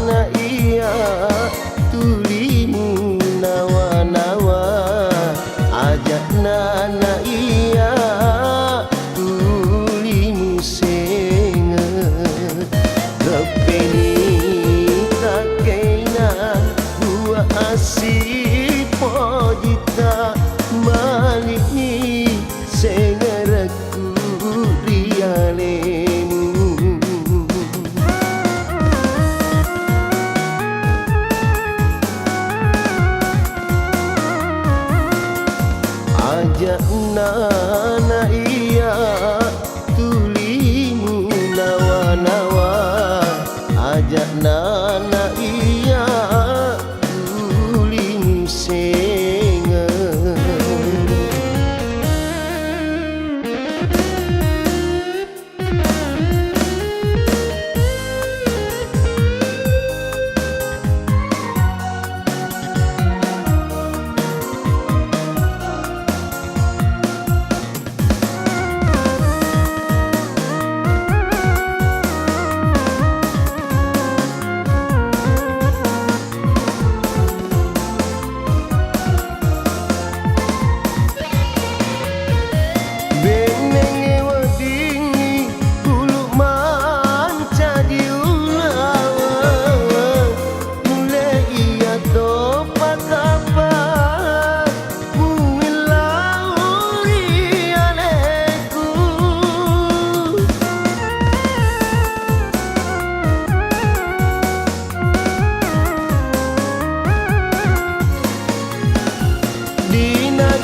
na iya tulimu nawa-nawa ajak na iya tulimu senga kepeni tak kena buat asih pojita malik ni senga raku rialemu ajak na iya tulimu nawa-nawa ajak na iya tulimu senga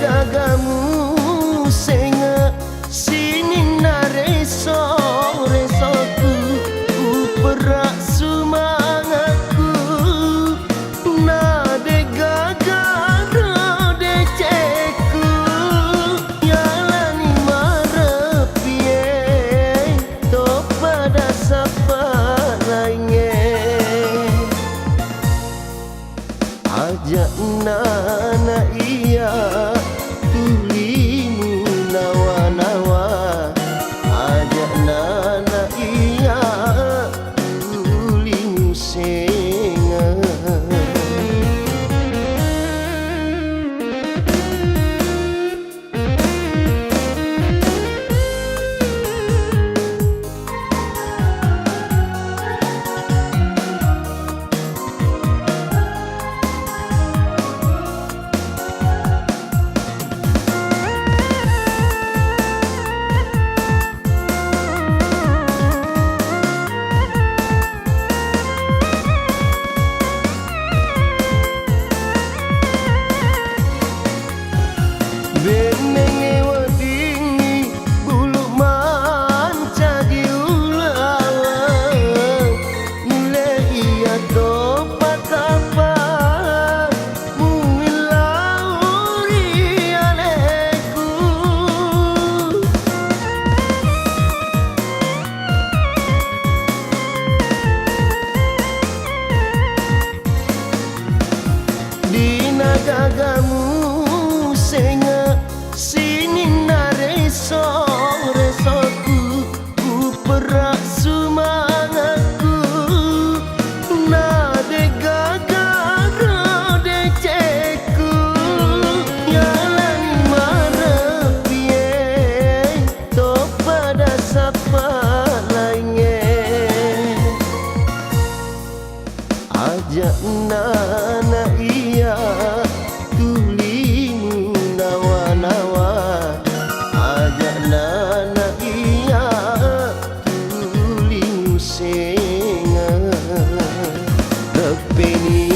gagamu senga sini nareso resoku perak semangatku nade gagara deceku yalani marepie to pada sapa lainnya ajak na iya tulimu nawa-nawa ajak na iya tulimu senga gagamu senga sini nareso resoku perak semangatku nade gagara deceku yalani marepie to pada sapa lainnya ajak na iya tulimu nawa-nawa ajak na iya tulimu senga kepeni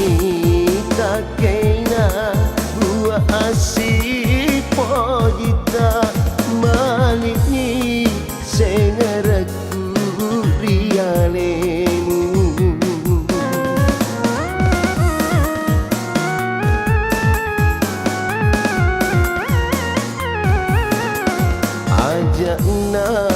tak kena buat asih pojita malik ni senga raku rialemu ajak na